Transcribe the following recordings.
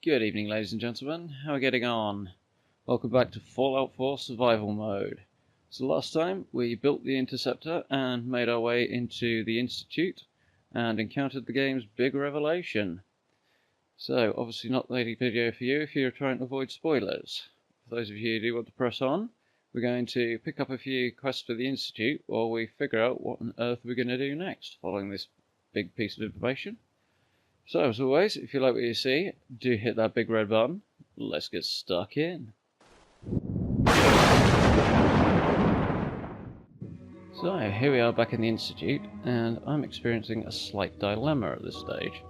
Good evening, ladies and gentlemen. How are we getting on? Welcome back to Fallout 4 Survival Mode. So last time we built the Interceptor and made our way into the Institute and encountered the game's big revelation. So obviously not the video for you if you're trying to avoid spoilers. For those of you who do want to press on, we're going to pick up a few quests for the Institute while we figure out what on earth we're going to do next following this big piece of information. So, as always, if you like what you see, do hit that big red button. Let's get stuck in. So, here we are back in the Institute, and I'm experiencing a slight dilemma at this stage,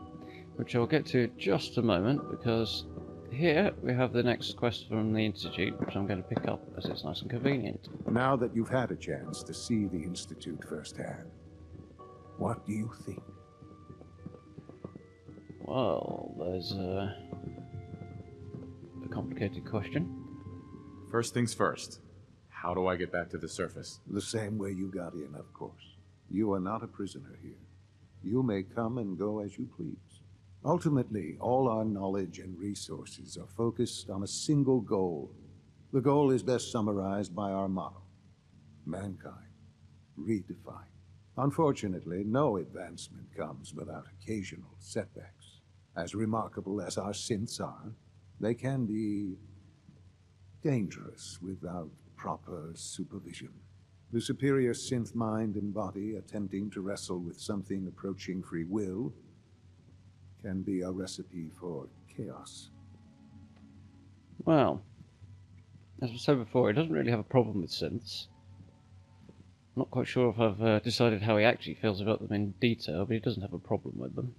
which I'll get to in just a moment, because here we have the next quest from the Institute, which I'm going to pick up as it's nice and convenient. Now that you've had a chance to see the Institute firsthand, what do you think? Well, there's a complicated question. First things first. How do I get back to the surface? The same way you got in, of course. You are not a prisoner here. You may come and go as you please. Ultimately, all our knowledge and resources are focused on a single goal. The goal is best summarized by our motto: mankind, redefined. Unfortunately, no advancement comes without occasional setbacks. As remarkable as our synths are, they can be dangerous without proper supervision. The superior synth mind and body attempting to wrestle with something approaching free will can be a recipe for chaos. Well, as I said before, he doesn't really have a problem with synths. I'm not quite sure if I've decided how he actually feels about them in detail, but he doesn't have a problem with them.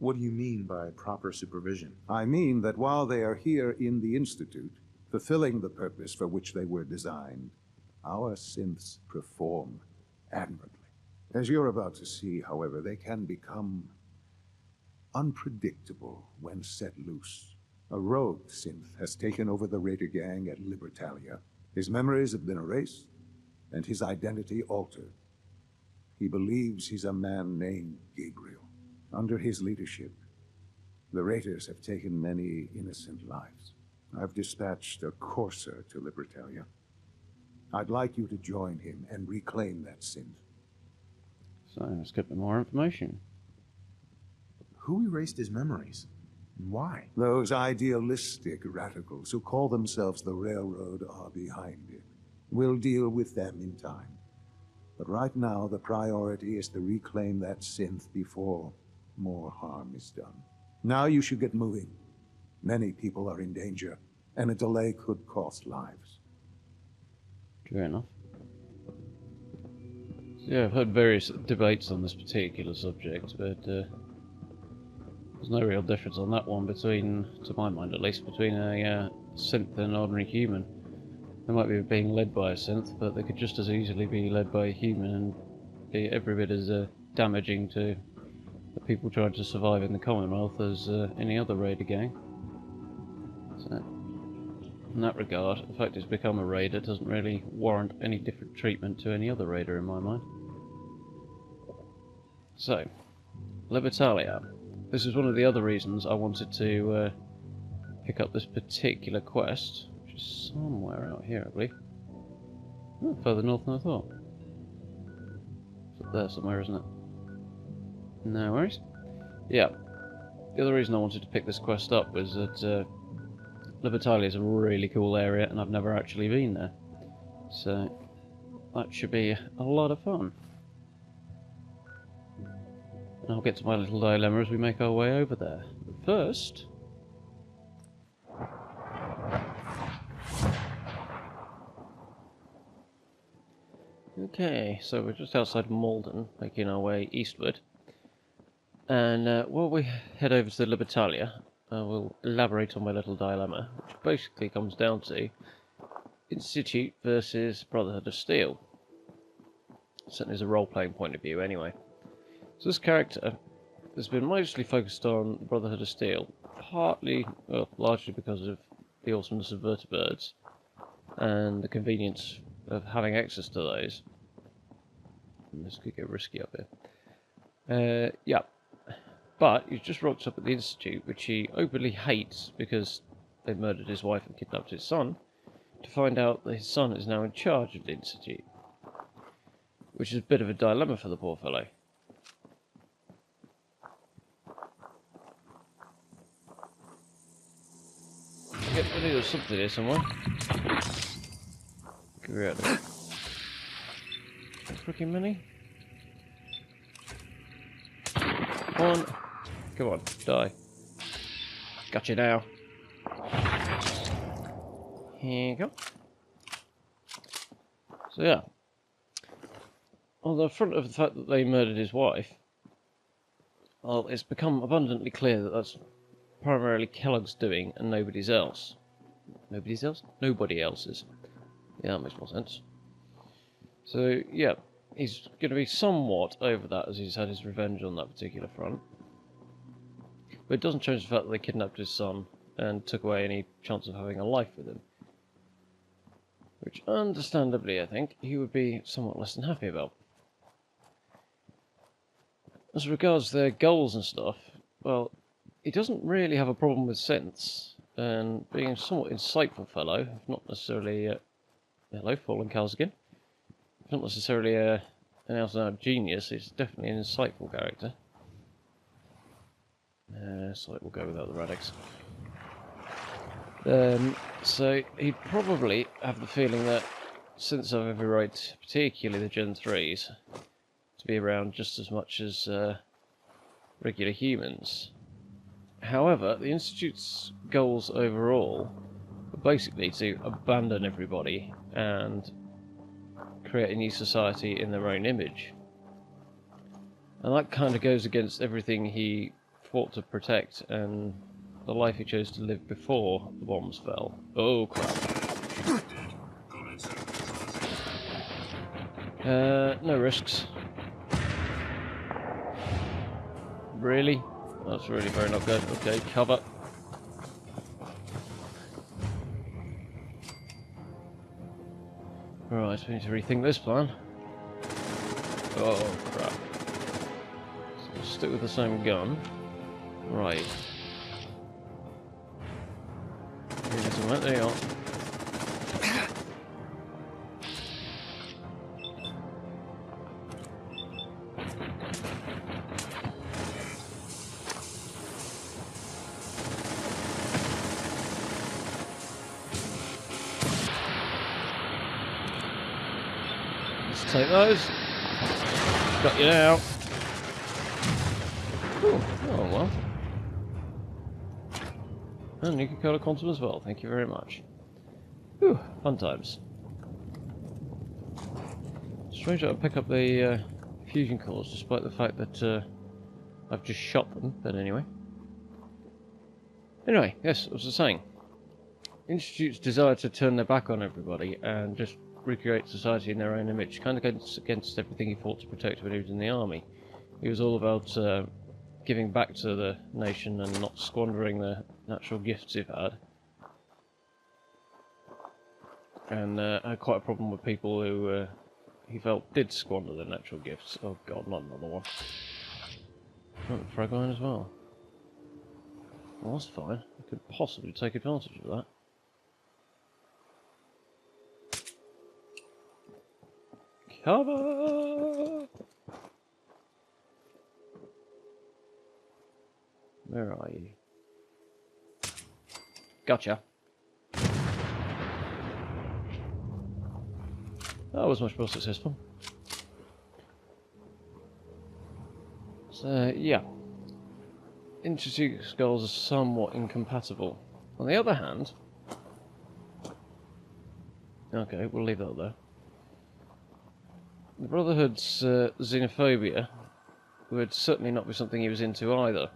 What do you mean by proper supervision? I mean that while they are here in the Institute, fulfilling the purpose for which they were designed, our synths perform admirably. As you're about to see, however, they can become unpredictable when set loose. A rogue synth has taken over the raider gang at Libertalia. His memories have been erased, and his identity altered. He believes he's a man named Gabriel. Under his leadership, the raiders have taken many innocent lives. I've dispatched a courser to Libertalia. I'd like you to join him and reclaim that synth. So, let's get more information. Who erased his memories? And why? Those idealistic radicals who call themselves the Railroad are behind it. We'll deal with them in time. But right now, the priority is to reclaim that synth before more harm is done. Now you should get moving. Many people are in danger, and a delay could cost lives. Fair enough. So, yeah, I've heard various debates on this particular subject, but there's no real difference on that one between, to my mind at least, between a synth and an ordinary human. They might be being led by a synth, but they could just as easily be led by a human and be every bit as damaging to the people trying to survive in the Commonwealth as any other raider gang. So, in that regard, the fact it's become a raider doesn't really warrant any different treatment to any other raider in my mind. So, Libertalia. This is one of the other reasons I wanted to pick up this particular quest, which is somewhere out here, I believe. Oh, further north than I thought. It's up there somewhere, isn't it? No worries. Yeah. The other reason I wanted to pick this quest up was that Libertalia is a really cool area and I've never actually been there. So that should be a lot of fun. And I'll get to my little dilemma as we make our way over there. But first... Okay, so we're just outside Malden, making our way eastward. And while we head over to the Libertalia, we'll elaborate on my little dilemma, which basically comes down to Institute versus Brotherhood of Steel. Certainly as a role-playing point of view, anyway. So this character has been mostly focused on Brotherhood of Steel, partly, well, largely because of the awesomeness of vertibirds and the convenience of having access to those. And this could get risky up here. Yeah. But he's just rocked up at the Institute, which he openly hates because they murdered his wife and kidnapped his son, to find out that his son is now in charge of the Institute. Which is a bit of a dilemma for the poor fellow. Get rid of something here somewhere. Get rid of it. Freaking many. Come on, die. Got you now. Here you go. So yeah. On the front of the fact that they murdered his wife, well, it's become abundantly clear that that's primarily Kellogg's doing and nobody's else. Nobody's else? Nobody else's. Yeah, that makes more sense. So, yeah, he's going to be somewhat over that as he's had his revenge on that particular front. But it doesn't change the fact that they kidnapped his son and took away any chance of having a life with him. Which, understandably, I think, he would be somewhat less than happy about. As regards their goals and stuff, well, he doesn't really have a problem with sense, and being a somewhat insightful fellow, if not necessarily, hello, Fallen Cows again, if not necessarily an out-and-out genius, he's definitely an insightful character. So we'll go without the Radix. So he'd probably have the feeling that, since I've every right, particularly the Gen 3s, to be around just as much as regular humans. However, the Institute's goals overall are basically to abandon everybody and create a new society in their own image. And that kind of goes against everything he fought to protect and the life he chose to live before the bombs fell. Oh crap. No risks. Really? That's really very not good. Okay, cover. Right, we need to rethink this plan. Oh crap. So we'll stick with the same gun. Right. There you are. Let's take those. Got you now. Ooh, oh well. And you can call a quantum as well, thank you very much. Whew, fun times. Strange that I pick up the fusion cores despite the fact that I've just shot them, but anyway. Anyway, yes, as I was saying. Institute's desire to turn their back on everybody and just recreate society in their own image kind of goes against everything he fought to protect when he was in the army. He was all about giving back to the nation and not squandering the natural gifts he'd had. And had quite a problem with people who he felt did squander their natural gifts. Oh god, not another one. Oh, frag line as well. Well, that's fine. I could possibly take advantage of that. Cover! Where are you? Gotcha. That was much more successful. So, yeah. Institute goals are somewhat incompatible. On the other hand... Okay, we'll leave that there. The Brotherhood's xenophobia would certainly not be something he was into either.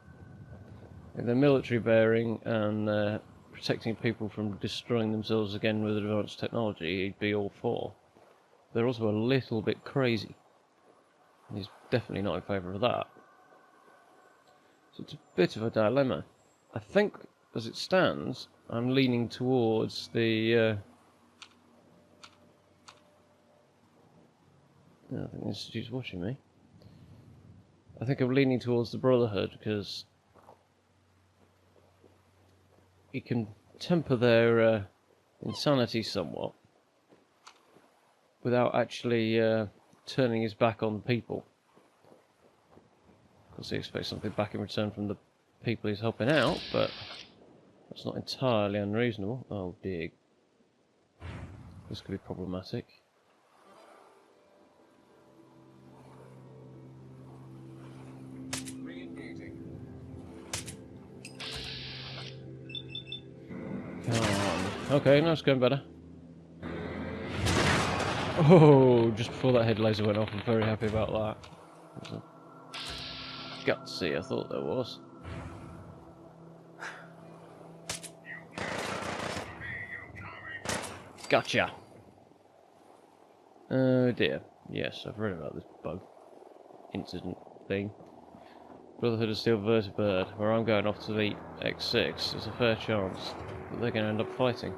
In their military bearing and protecting people from destroying themselves again with advanced technology, he'd be all for. They're also a little bit crazy. He's definitely not in favour of that. So it's a bit of a dilemma. I think, as it stands, I'm leaning towards the... I think the Institute's watching me. I think I'm leaning towards the Brotherhood because he can temper their insanity somewhat without actually turning his back on the people. Of course, he expects something back in return from the people he's helping out, but that's not entirely unreasonable. Oh, dear. This could be problematic. Come on. Okay, now it's going better. Oh, just before that head laser went off, I'm very happy about that. It was a gutsy, I thought there was. Gotcha! Oh dear. Yes, I've read about this bug incident thing. Brotherhood of Steel vertibird, where I'm going off to the X6, there's a fair chance that they're going to end up fighting.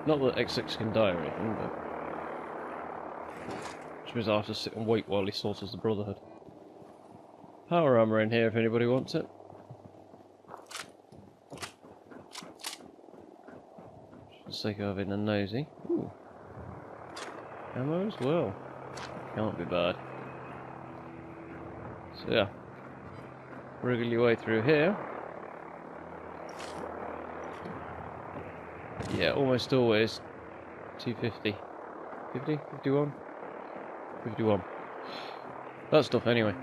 Not that X6 can die or anything, but which means I'll have to sit and wait while he slaughters the Brotherhood. Power armor in here if anybody wants it. For the sake of having a nosy. Ooh. Ammo as well. Can't be bad. So yeah. Wriggle your way through here. Yeah, almost always 250. 50? 51? 51. That stuff anyway.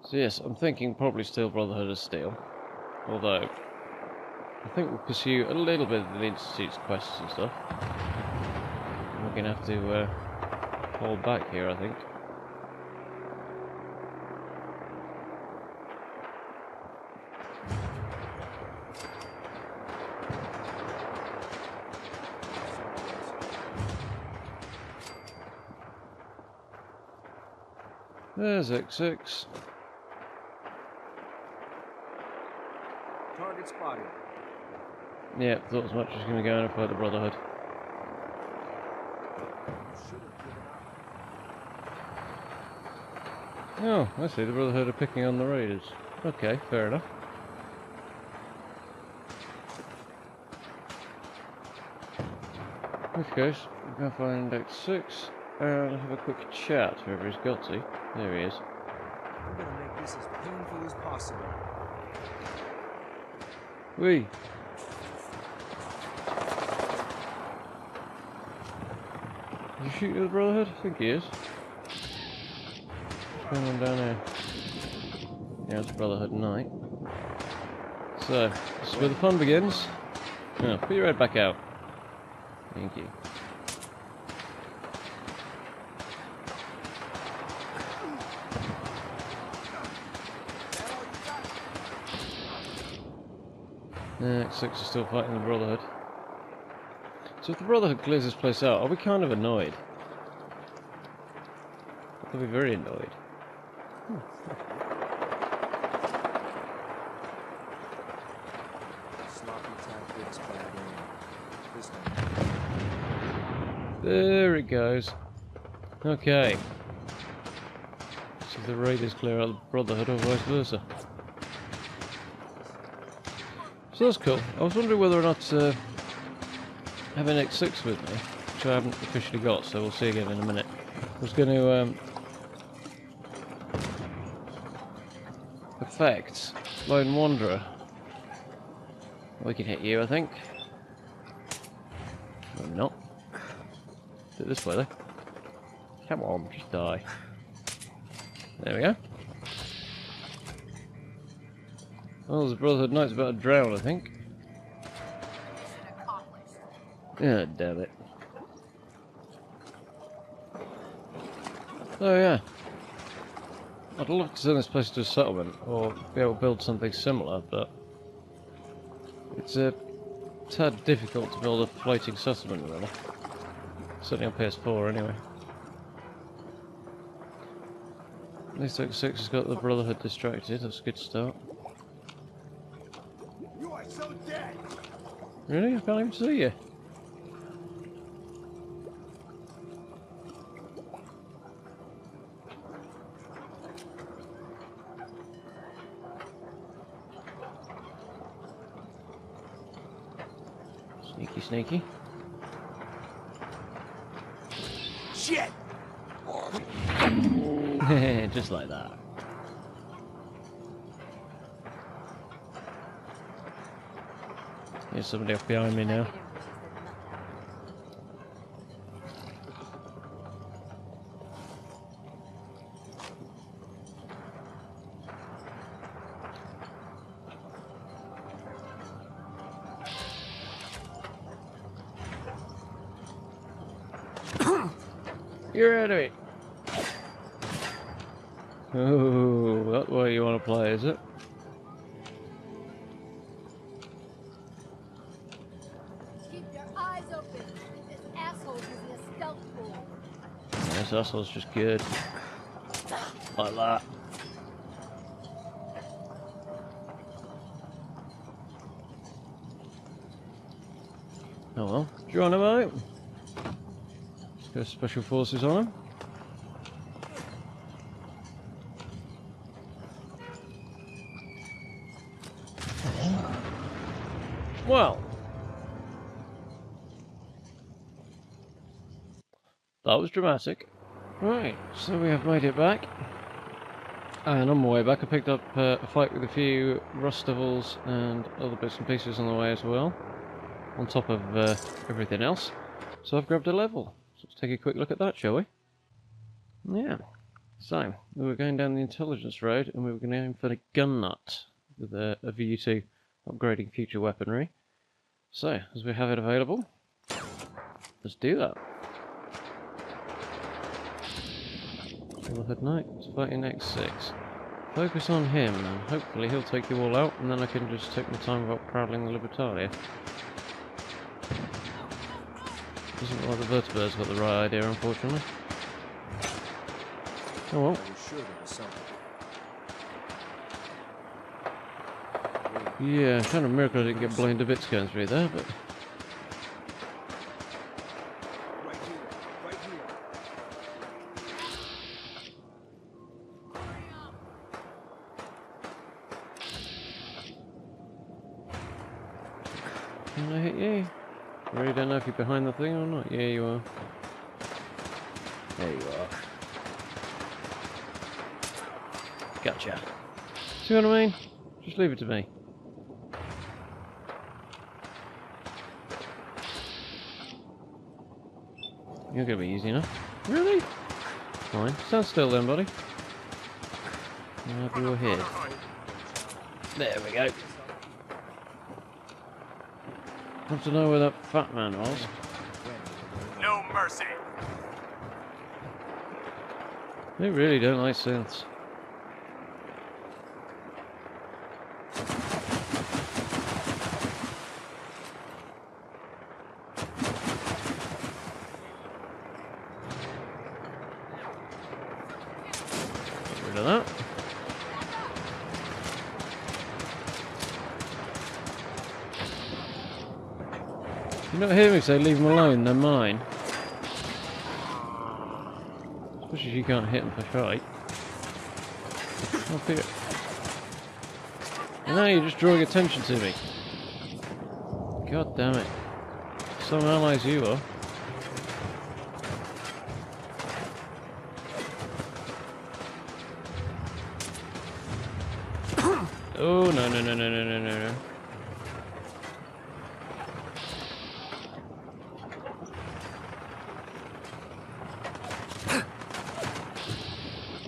So yes, I'm thinking probably still Brotherhood of Steel. Although, I think we'll pursue a little bit of the Institute's quests and stuff. We're going to have to hold back here, I think. There's X6. Target spotted. Yeah, thought as much as going to go in and fight the Brotherhood. Oh, I see, the Brotherhood are picking on the Raiders. Okay, fair enough. In which case, we're going to find X6 and have a quick chat, whoever he's got to. There he is. I'm gonna make this as painful as possible. Whee! Did you shoot the Brotherhood? I think he is. What's going on down here? Yeah, it's Brotherhood Night. So, this is where the fun begins. Oh, put your head back out. Thank you. X6 is still fighting the Brotherhood. So if the Brotherhood clears this place out, I'll be kind of annoyed. I'll be very annoyed. Sloppy tactics, bad aim. This one. There it goes. Okay. See if the Raiders clear out the Brotherhood or vice versa. So that's cool. I was wondering whether or not to have an X6 with me, which I haven't officially got, so we'll see again in a minute. I was going to affect Lone Wanderer. We can hit you, I think. Maybe not. Do it this way, though. Come on, just die. There we go. Well, the Brotherhood Knight's about to drown, I think. Yeah, damn it. Oh yeah. I'd love to turn this place into a settlement, or be able to build something similar, but it's a tad difficult to build a floating settlement, really. Certainly on PS4, anyway. At least X6 has got the Brotherhood distracted, that's a good start. You are so dead! Really? I can't even see you. Sneaky, sneaky. Shit! Just like that. There's somebody up behind me now. You're out of it. Oh, that's where you want to play, is it? Keep your eyes open. This asshole's using a stealth pool. This asshole's just good. Like that. Oh well. Join him out. Go special forces on him. Well, that was dramatic. Right, so we have made it back. And on my way back I picked up a fight with a few rust devils and other bits and pieces on the way as well. On top of everything else. So I've grabbed a level. So let's take a quick look at that, shall we? Yeah. So, we were going down the intelligence road and we were going to aim for the gun nut with a view to upgrading future weaponry. So, as we have it available, let's do that. Brotherhood Knight, fighting X6. Focus on him and hopefully he'll take you all out and then I can just take my time about prowling the Libertalia. Doesn't look like the vertebrates got the right idea, unfortunately. Oh well. I was sure there was something. Yeah, I'm kind of miracle I didn't get blown to bits going through there, but... Right here. Right here. Can I hit you? I really don't know if you're behind the thing or not. Yeah, you are. There you are. Gotcha. See what I mean? Just leave it to me. You're gonna be easy enough. Really? Fine. Stand still then, buddy. I'll have your head. There we go. Want to know where that fat man was? No mercy. They really don't like synths. Get rid of that. You not hear me say leave them alone, they're mine. Especially if you can't hit them for right. Up here. And now you're just drawing attention to me. God damn it. Some allies you are. Oh, no, no, no, no, no, no, no, no.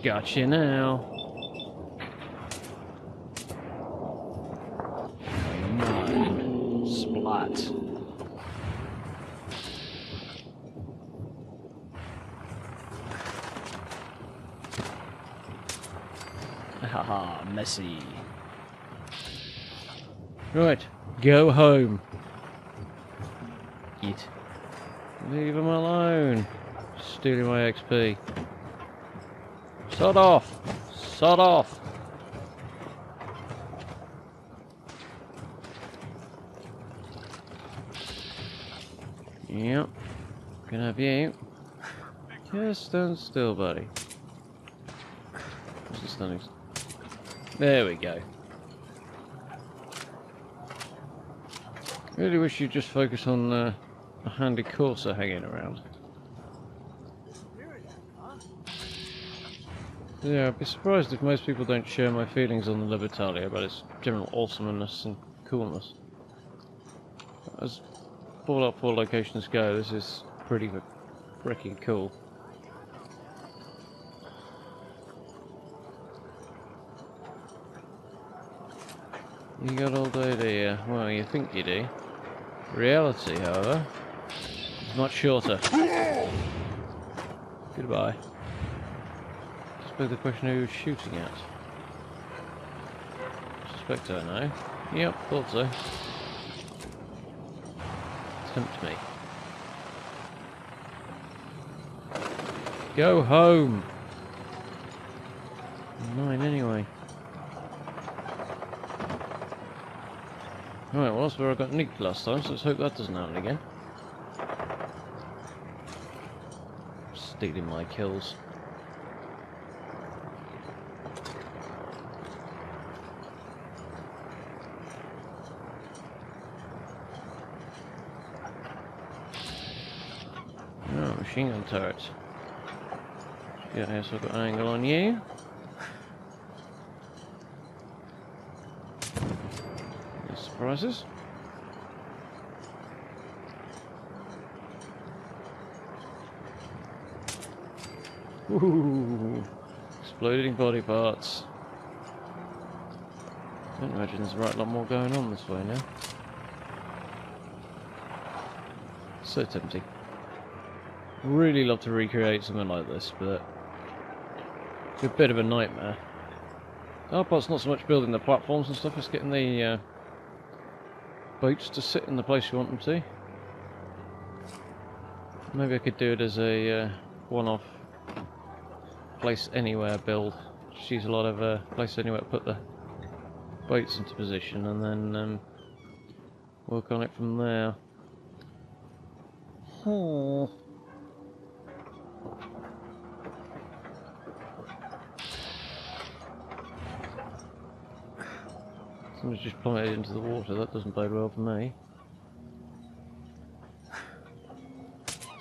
Gotcha now. Mine. Splat. Haha, messy. Right, go home. Eat. Leave him alone. Stealing my XP. Sod off! Sod off! Yep. Can I have you? Just stand still, buddy. What's the stunning? There we go. Really wish you'd just focus on a handy courser hanging around. Yeah, I'd be surprised if most people don't share my feelings on the Libertalia about its general awesomeness and coolness. As Fallout 4 locations go, this is pretty freaking cool. You got all day, do you? Well, you think you do. Reality, however, is much shorter. Goodbye. Just beg the question who he was shooting at. Suspect I know. Yep, thought so. Tempt me. Go home! 9 anyway. Alright, well that's where I got nicked last time, so let's hope that doesn't happen again. Stealing my kills. Oh, machine gun turrets. Yeah, here, so I've got an angle on you. Any surprises? Ooh, exploding body parts. I don't imagine there's a right lot more going on this way now. So tempting. Really love to recreate something like this, but it's a bit of a nightmare. The hard part's not so much building the platforms and stuff, it's getting the boats to sit in the place you want them to. Maybe I could do it as a one-off place anywhere build. Just use a lot of place anywhere to put the boats into position and then work on it from there. Oh. Someone's just plummeted into the water, that doesn't bode well for me.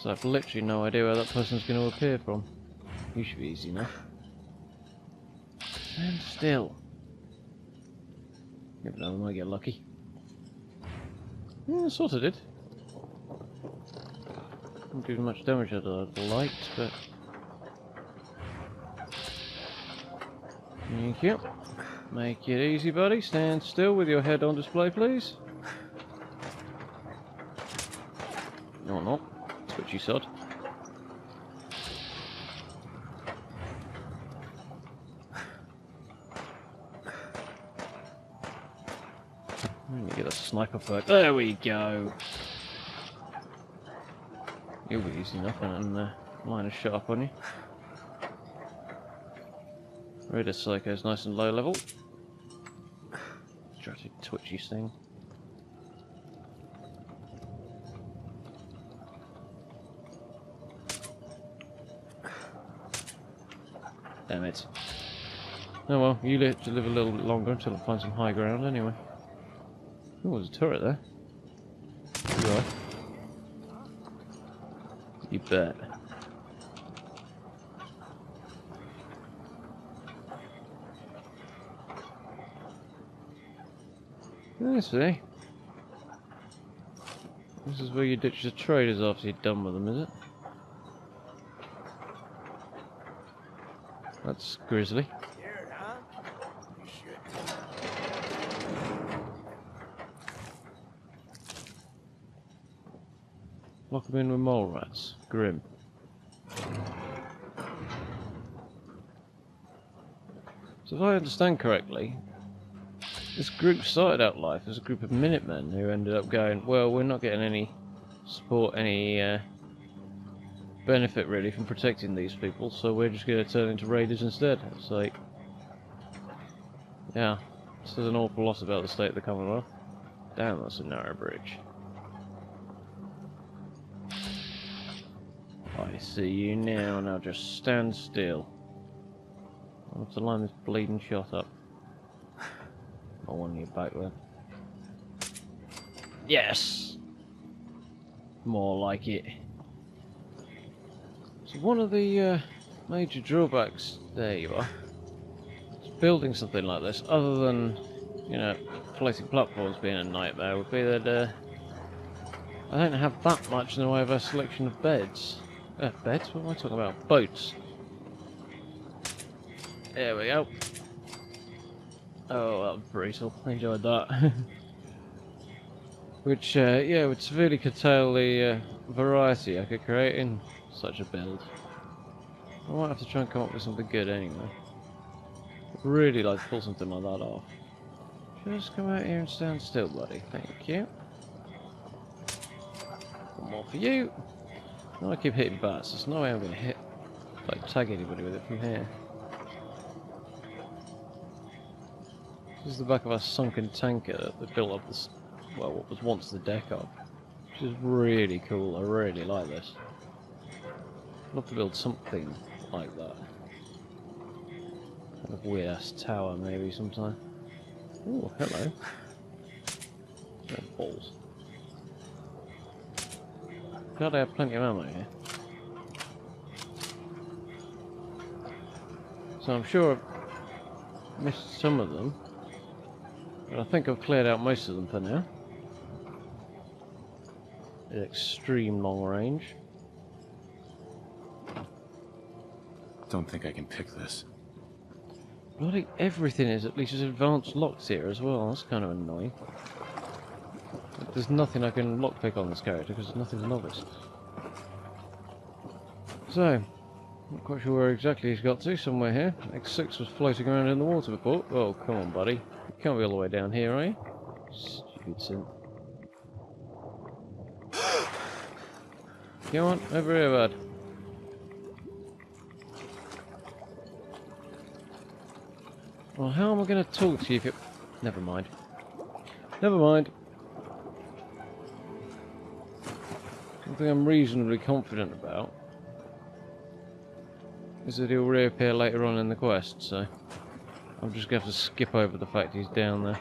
So I've literally no idea where that person's going to appear from. You should be easy enough. Stand still. Never know, I might get lucky. Yeah, sort of did. Not doing much damage as I'd liked, but... Thank you. Make it easy, buddy. Stand still with your head on display, please. No, not. Twitchy sod. Let me get a sniper perk. There we go. You'll be easy enough and line a shot up on you. Radar Psycho's nice and low level. Dratted twitchy thing. Damn it. Oh well, you live to live a little bit longer until I find some high ground anyway. Oh, there's a turret there. You are. You bet. I see. This is where you ditch the traders after you're done with them, is it? That's grisly. Scared, huh? You should. Lock them in with mole rats. Grim. So if I understand correctly, this group started out life as a group of Minutemen who ended up going, well, we're not getting any support, any benefit really from protecting these people, so we're just going to turn into raiders instead. It's like, yeah, this is an awful lot about the state of the Commonwealth. Damn, that's a narrow bridge. I see you now, now just stand still. I'll have to line this bleeding shot up. I want you back then. Yes! More like it. So one of the major drawbacks, there you are, to building something like this, other than, you know, floating platforms being a nightmare, would be that I don't have that much in the way of a selection of beds. Beds? What am I talking about? Boats. There we go. Oh, that was brutal. I enjoyed that. Which, yeah, would severely curtail the variety I could create in such a build. I might have to try and come up with something good anyway. I'd really like to pull something like that off. Just come out here and stand still, buddy. Thank you. One more for you. No, I keep hitting bats. There's no way I'm going to hit, like, tag anybody with it from here. This is the back of a sunken tanker that built up this, well, what was once the deck of. Which is really cool. I really like this. I'd love to build something like that. Kind of weird ass tower, maybe sometime. Oh, hello. No balls. God, I have plenty of ammo here. So I'm sure I've missed some of them. But I think I've cleared out most of them for now. At extreme long range. Don't think I can pick this. Bloody everything is at least as advanced locks here as well. That's kind of annoying. There's nothing I can lockpick on this character because nothing's novice. So, not quite sure where exactly he's got to. Somewhere here. X6 was floating around in the water before. Oh, come on, buddy. You can't be all the way down here, are you? Stupid synth. Come on, over here, bud. Well, how am I going to talk to you if it... Never mind. Never mind. Something I'm reasonably confident about is that he'll reappear later on in the quest, so I'm just going to have to skip over the fact he's down there.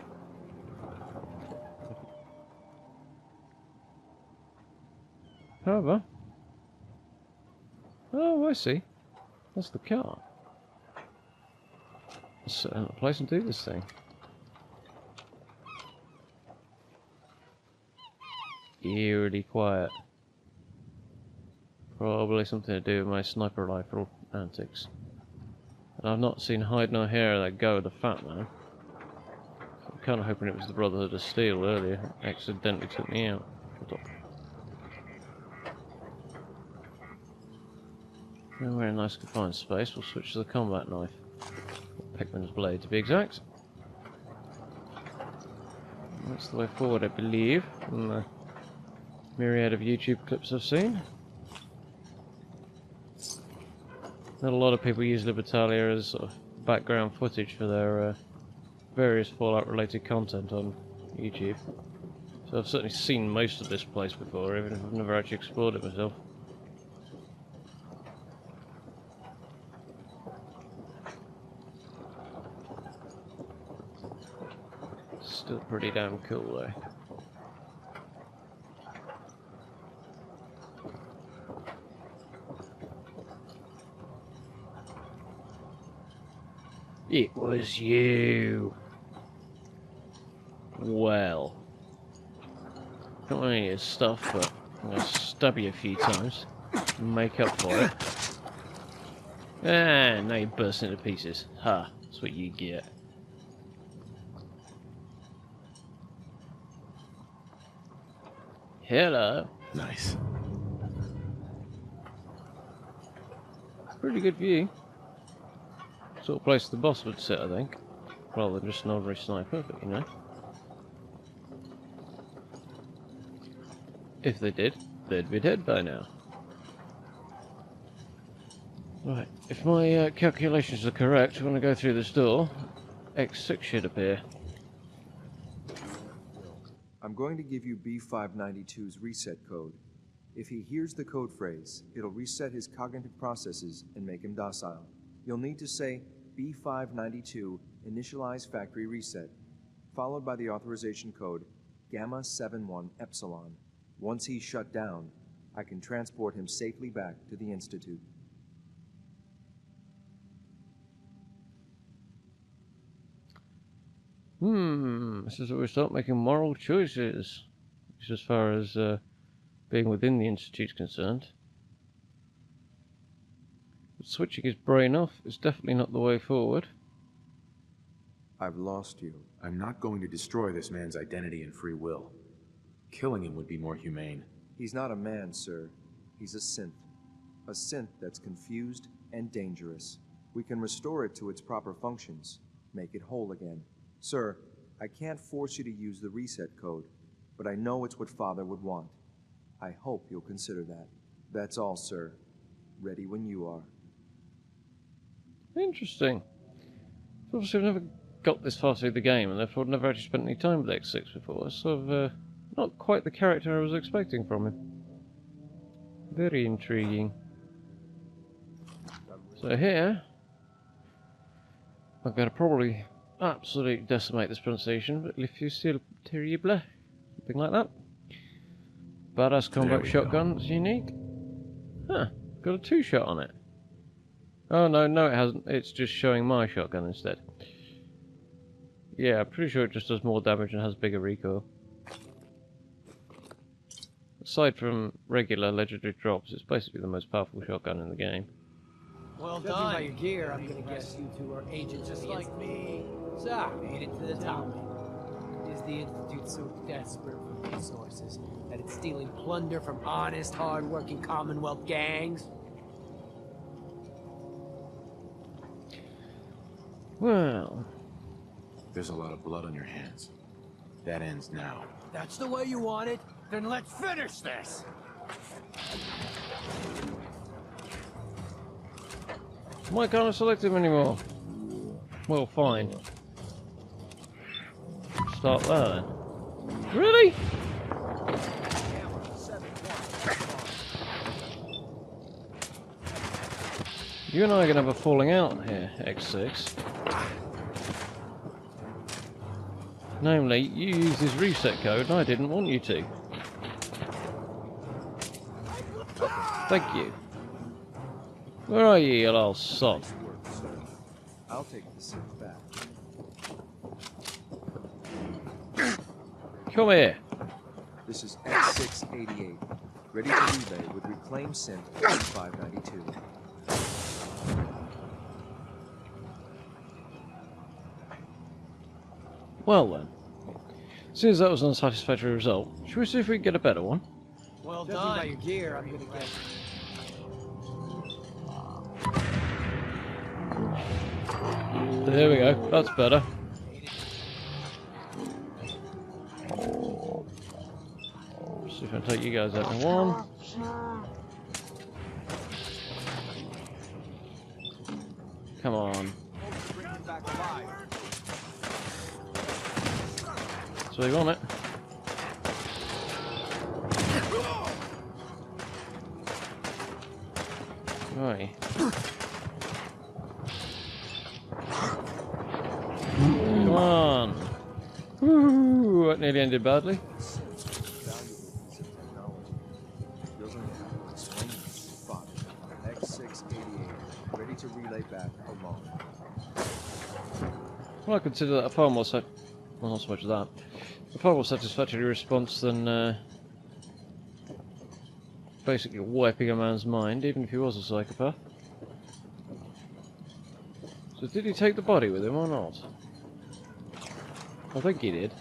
However... Oh, I see. That's the car. Let's sit down at a place and do this thing. Eerily quiet. Probably something to do with my sniper rifle antics. And I've not seen hide nor hair of that guy with the fat man. I'm kind of hoping it was the Brotherhood of Steel earlier. It accidentally took me out. We're in a nice confined space. We'll switch to the combat knife. Pickman's blade to be exact. That's the way forward, I believe, from the myriad of YouTube clips I've seen. Not a lot of people use Libertalia as sort of background footage for their various Fallout related content on YouTube. So I've certainly seen most of this place before, even if I've never actually explored it myself. Still pretty damn cool though. It was you. Well, not only your stuff, but I'm gonna stab you a few times and make up for it. Ah, now you burst into pieces. Ha, that's what you get. Hello. Nice. Pretty good view. Sort of place the boss would sit, I think. Rather than just an ordinary sniper, but you know. If they did, they'd be dead by now. Right, if my calculations are correct, when I go through this door, X6 should appear. I'm going to give you B592's reset code. If he hears the code phrase, it'll reset his cognitive processes and make him docile. You'll need to say B592 initialize factory reset, followed by the authorization code Gamma 71 Epsilon. Once he's shut down, I can transport him safely back to the Institute. This is where we start making moral choices, as far as being within the Institute's concerned. But switching his brain off is definitely not the way forward. I've lost you. I'm not going to destroy this man's identity and free will. Killing him would be more humane. He's not a man, sir. He's a synth. A synth that's confused and dangerous. We can restore it to its proper functions, make it whole again. Sir, I can't force you to use the reset code, but I know it's what Father would want. I hope you'll consider that. That's all, sir. Ready when you are. Interesting. Obviously I've never got this far through the game, and therefore I've never actually spent any time with X6 before, so not quite the character I was expecting from him. Very intriguing. So here, I'm going to probably absolutely decimate this pronunciation, but if you still terrible, something like that. Badass combat shotgun is unique. Huh, got a 2-shot on it. Oh no, it hasn't. It's just showing my shotgun instead. Yeah, I'm pretty sure it just does more damage and has bigger recoil. Aside from regular legendary drops, it's basically the most powerful shotgun in the game. Well done. Judging by your gear, I'm gonna guess you two are agents just like me. So, made it to the top. Is the Institute so desperate for resources that it's stealing plunder from honest, hard-working Commonwealth gangs? Well, There's a lot of blood on your hands. That ends now. That's the way you want it? Then let's finish this! why can't I select him anymore? Well, fine. Start there then. Really? You and I are going to have a falling out here, X6. Namely, you used his reset code and I didn't want you to. Thank you. Where are you, you little sod? I'll take the synth back. Come here. This is X688, ready to relay with reclaimed synth 592. Well then, since that was an unsatisfactory result, should we see if we can get a better one? Well done. Judging by your gear, I'm gonna guess. There we go, that's better. See if I can take you guys out in one. Come on. So you want it? Right. Come on. Woo! That nearly ended badly. X688, ready to relay back alone. Well, I consider that a far more well, not so much of that. A far more satisfactory response than basically wiping a man's mind, even if he was a psychopath. So did he take the body with him or not? I think he did.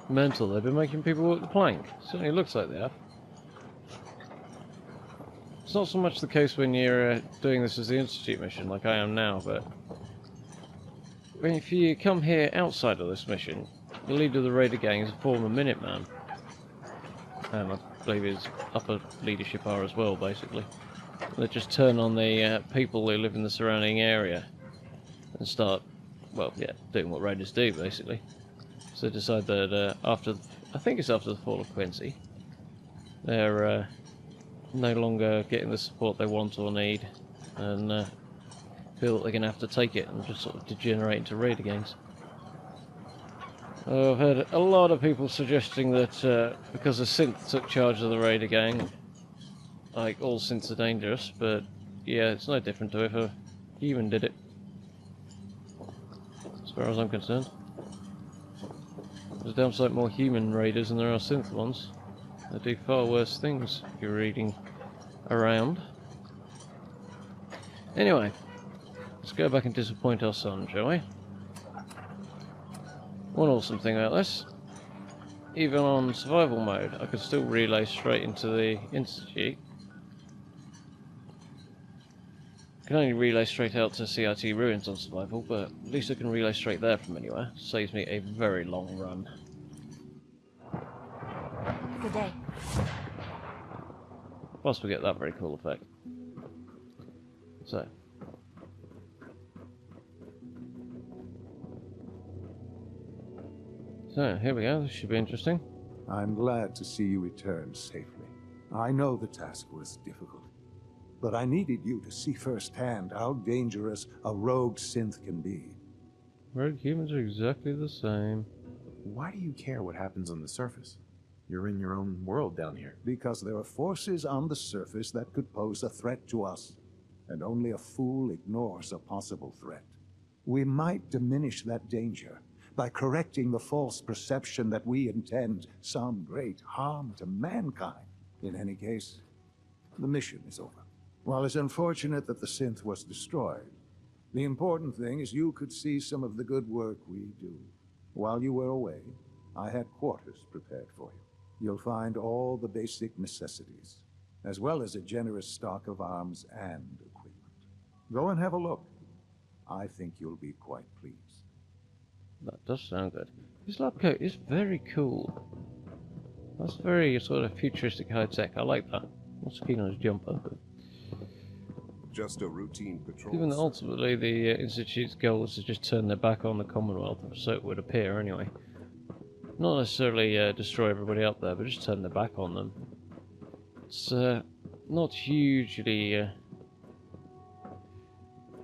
Mental, they've been making people walk the plank. Certainly looks like they have. It's not so much the case when you're doing this as the Institute mission, like I am now, but if you come here outside of this mission, the leader of the Raider gang is a former Minuteman. I believe his upper leadership are as well, basically. They just turn on the people who live in the surrounding area and start, well, yeah, doing what Raiders do, basically. So they decide that after, I think it's after the fall of Quincy, they're no longer getting the support they want or need, and feel that they're going to have to take it and just sort of degenerate into raider gangs. I've heard a lot of people suggesting that because a synth took charge of the raider gang, like, all synths are dangerous, but yeah, it's no different to if a human did it, as far as I'm concerned. There's damn sight more human raiders than there are synth ones. They do far worse things if you're reading around. Anyway, let's go back and disappoint our son, shall we? One awesome thing about this, even on survival mode, I could still relay straight into the Institute. I can only relay straight out to CRT ruins on survival, but at least I can relay straight there from anywhere. Saves me a very long run. Good day. Plus we get that very cool effect. So. So, here we go. This should be interesting. I'm glad to see you return safely. I know the task was difficult, but I needed you to see firsthand how dangerous a rogue synth can be. Rogue humans are exactly the same. Why do you care what happens on the surface? You're in your own world down here. Because there are forces on the surface that could pose a threat to us, and only a fool ignores a possible threat. We might diminish that danger by correcting the false perception that we intend some great harm to mankind. In any case, the mission is over. While it's unfortunate that the synth was destroyed, the important thing is you could see some of the good work we do. While you were away, I had quarters prepared for you. You'll find all the basic necessities, as well as a generous stock of arms and equipment. Go and have a look. I think you'll be quite pleased. That does sound good. This lab coat is very cool. That's very sort of futuristic high tech. I like that. I'm also keen on his jumper. But just a routine patrol. even though ultimately the Institute's goal is to just turn their back on the Commonwealth, so it would appear anyway. Not necessarily destroy everybody up there, but just turn their back on them. It's not hugely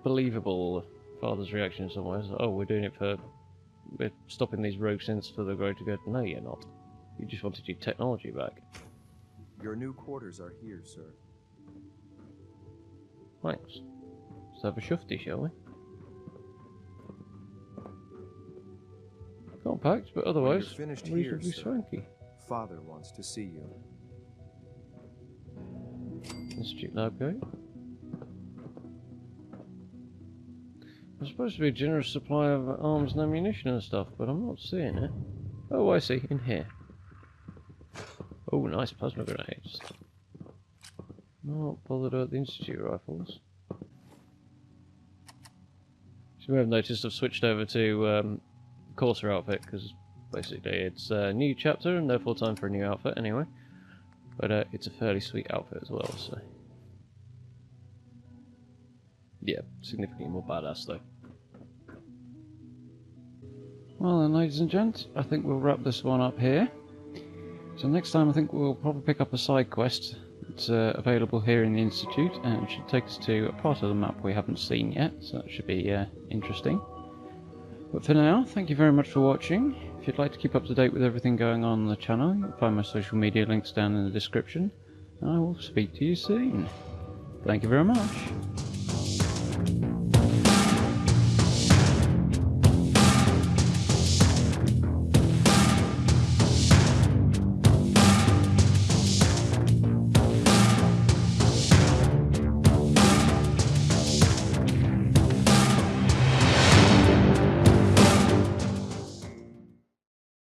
believable, Father's reaction in some ways. Oh, we're doing it for... we're stopping these rogue synths for the greater good. No, you're not. You just wanted your technology back. Your new quarters are here, sir. Thanks. Let's have a shufty, shall we? Compact, but otherwise finished reasonably here, sir, swanky. Father wants to see you. Institute lab coat. There's supposed to be a generous supply of arms and ammunition and stuff, but I'm not seeing it. Oh, I see, in here. Oh, nice plasma grenades. Not bothered about the Institute rifles. So you may have noticed I've switched over to Corsair outfit, because basically it's a new chapter and therefore time for a new outfit anyway. But it's a fairly sweet outfit as well, so... yeah, significantly more badass though. Well then, ladies and gents, I think we'll wrap this one up here. So next time I think we'll probably pick up a side quest that's available here in the Institute, and it should take us to a part of the map we haven't seen yet, so that should be interesting. But for now, thank you very much for watching. If you'd like to keep up to date with everything going on the channel, you can find my social media links down in the description, and I will speak to you soon. Thank you very much.